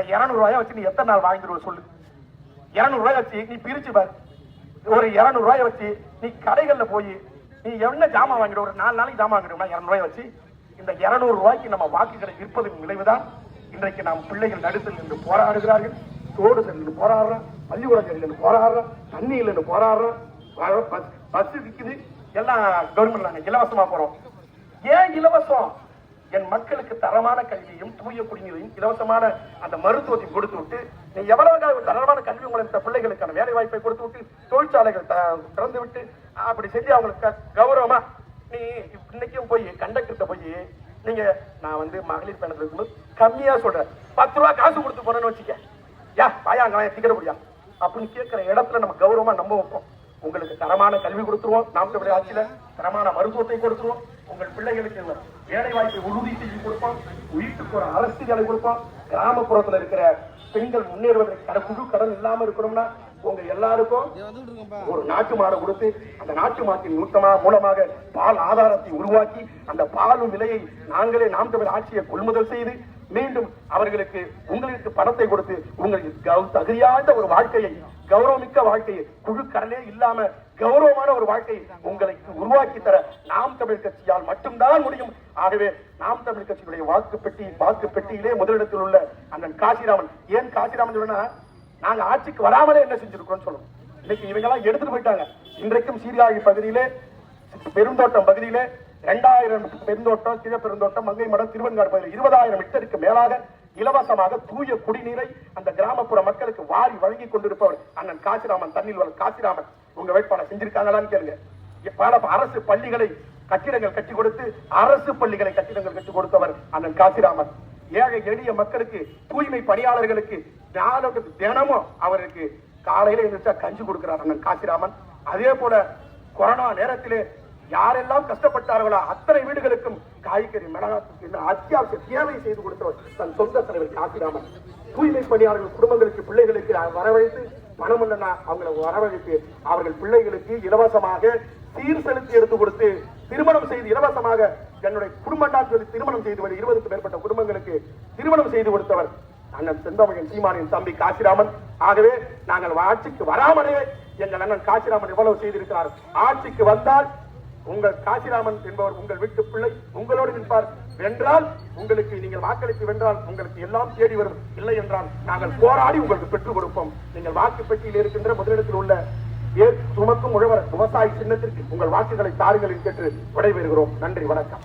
இந்த 200 ரூபாயை வச்சு நீ எத்தனை நாள் வாழ்ந்துருவ சொல்லு. 200 ரூபாய் வச்சு நீ பிரிச்சு பாரு. ஒரு 200 ரூபாயை வச்சு நீ கடைகள்ல போய் நீ என்ன ஜாமான் வாங்கிடு, ஒரு 4 நாளைக்கு ஜாமான் வாங்கிடுவோம்னா 200 ரூபாய் வச்சு இந்த 200 ரூபாய்க்கு நம்ம வாக்குகளை விற்பதன் விளைவுதான் இன்றைக்கு நாம் பிள்ளைகள் நடுத்தில் நின்று போராடுகிறார்கள். தோடு சென்று போராடுறோம், பள்ளிக்கூடங்களில் நின்று போராடுறோம், தண்ணியில் நின்று போராடுறோம், பஸ் விற்குது, எல்லாம் கவர்மெண்ட் இலவசமா போறோம். ஏன் இலவசம்? என் மக்களுக்கு தரமான கல்வியும் தூய குடிநீரையும் இலவசமான அந்த மருத்துவத்தையும் கொடுத்து விட்டு நீ எவ்வளவு தரமான கல்வி உங்களுக்கு பிள்ளைகளுக்கான வேலை வாய்ப்பை கொடுத்து விட்டு தொழிற்சாலைகள் திறந்து விட்டு அப்படி செஞ்சு அவங்களுக்கு கௌரவமா நீ இன்னைக்கும் போய் கண்டக்டர்கிட்ட போய் நீங்க நான் வந்து மகளிர் பயணத்துல இருக்கும்போது கம்மியா சொல்றேன் 10 ரூபாய் காசு கொடுத்து போனேன்னு வச்சுக்க, யா பாயா டிக்கெட் முடியா அப்படின்னு கேட்கிற இடத்துல நம்ம கௌரவமா நம்ப வைப்போம். உங்களுக்கு தரமான கல்வி கொடுத்துருவோம், நாம் தமிழ் ஆட்சியில தரமான மருத்துவத்தை கொடுத்துருவோம், உங்கள் பிள்ளைகளுக்கு வேலை வாய்ப்பை உறுதி செய்து கொடுப்போம், வீட்டுக்கு ஒரு அரசியலை கொடுப்போம். கிராமப்புறத்துல இருக்கிற பெண்கள் முன்னேறுவதற்கு குழு கடன் இல்லாம இருக்கணும்னா உங்க எல்லாருக்கும் ஒரு நாட்டு மாடு கொடுத்து அந்த நாட்டு மாட்டின் மூலமாக பால் ஆதாரத்தை உருவாக்கி அந்த பாலும் விலையை நாங்களே நாம் தமிழ் ஆட்சியை கொள்முதல் செய்து மீண்டும் அவர்களுக்கு உங்களுக்கு பணத்தை கொடுத்து உங்களுக்கு தகுதியான ஒரு வாழ்க்கையை, கௌரவமிக்க வாழ்க்கையை, குழு கடனே இல்லாம கௌரவமான ஒரு வாழ்க்கையை உங்களுக்கு உருவாக்கி தர நாம் தமிழ் கட்சியால் மட்டும்தான் முடியும். ஆகவே நாம் தமிழ் கட்சியுடைய வாக்கு பெட்டியிலே முதலிடத்தில் உள்ள அண்ணன் காசிராமன். ஏன் காசிராமன் சொன்னா நாங்க ஆட்சிக்கு வராமலே என்ன செஞ்சிருக்கோம் சொல்லணும். இன்னைக்கு இவங்க எல்லாம் எடுத்துட்டு போயிட்டாங்க. இன்றைக்கும் சீர்காழி பகுதியிலே பெருந்தோட்டம் பகுதியிலே 2000 பெருந்தோட்டம், கீழ பெருந்தோட்டம், மங்கை மடம், திருவெண்காடு பகுதியில் 20,000 ஹெக்டருக்கு மேலாக இலவசமாக தூய குடிநீரை அந்த கிராமப்புற மக்களுக்கு வாரி வழங்கி கொண்டிருப்பவர் அண்ணன் காசிராமன். தண்ணில் காசிராமன் உங்க வேட்பாளர் செஞ்சிருக்காங்களான்னு கேளுங்க. பல அரசு பள்ளிகளை கட்டிடங்கள் கட்டி கொடுத்து அரசு பள்ளிகளை கட்டிடங்கள் கட்டி கொடுத்தவர் அண்ணன் காசிராமன். ஏழை எளிய மக்களுக்கு தூய்மை பணியாளர்களுக்கு தினமும் அவருக்கு காலையில எழுந்திருச்சா கஞ்சி கொடுக்கிறார் அண்ணன் காசிராமன். அதே போல கொரோனா நேரத்திலே யாரெல்லாம் கஷ்டப்பட்டார்களோ அத்தனை வீடுகளுக்கும் காய்கறி மிளகாத்துக்கு அத்தியாவசிய தேவை செய்து கொடுத்தவர் தன் சொந்த தலைவர் காசிராமன். தூய்மை பணியாளர்கள் குடும்பங்களுக்கு பிள்ளைகளுக்கு வரவழைத்து பணம் இல்லைன்னா அவங்களை வரவழைத்து அவர்கள் பிள்ளைகளுக்கு இலவசமாக சீர் செலுத்தி எடுத்து கொடுத்து திருமணம் செய்து இலவசமாக என்னுடைய குடும்பம் சொல்லி திருமணம் செய்து 20க்கும் மேற்பட்ட குடும்பங்களுக்கு திருமணம் செய்து கொடுத்தவர் அண்ணன் செந்தமிழன் சீமானின் தம்பி காசிராமன். ஆகவே நாங்கள் ஆட்சிக்கு வராமலே எங்கள் அண்ணன் காசிராமன் எவ்வளவு செய்திருக்கிறார். ஆட்சிக்கு வந்தால் உங்கள் காசிராமன் என்பவர் உங்கள் வீட்டு பிள்ளை உங்களோடு நிற்பார். வென்றால் உங்களுக்கு நீங்கள் வாக்களித்து வென்றால் உங்களுக்கு எல்லாம் தேடி வரும். இல்லை என்றால் நாங்கள் போராடி உங்களுக்கு பெற்றுக் கொடுப்போம். நீங்கள் வாக்கு பெட்டியில் இருக்கின்ற முதலிடத்தில் உள்ள சுமக்கும் உழவர் விவசாய சின்னத்திற்கு உங்கள் வாக்குகளை தாருங்கள் என்று விடைபெறுகிறோம். நன்றி, வணக்கம்.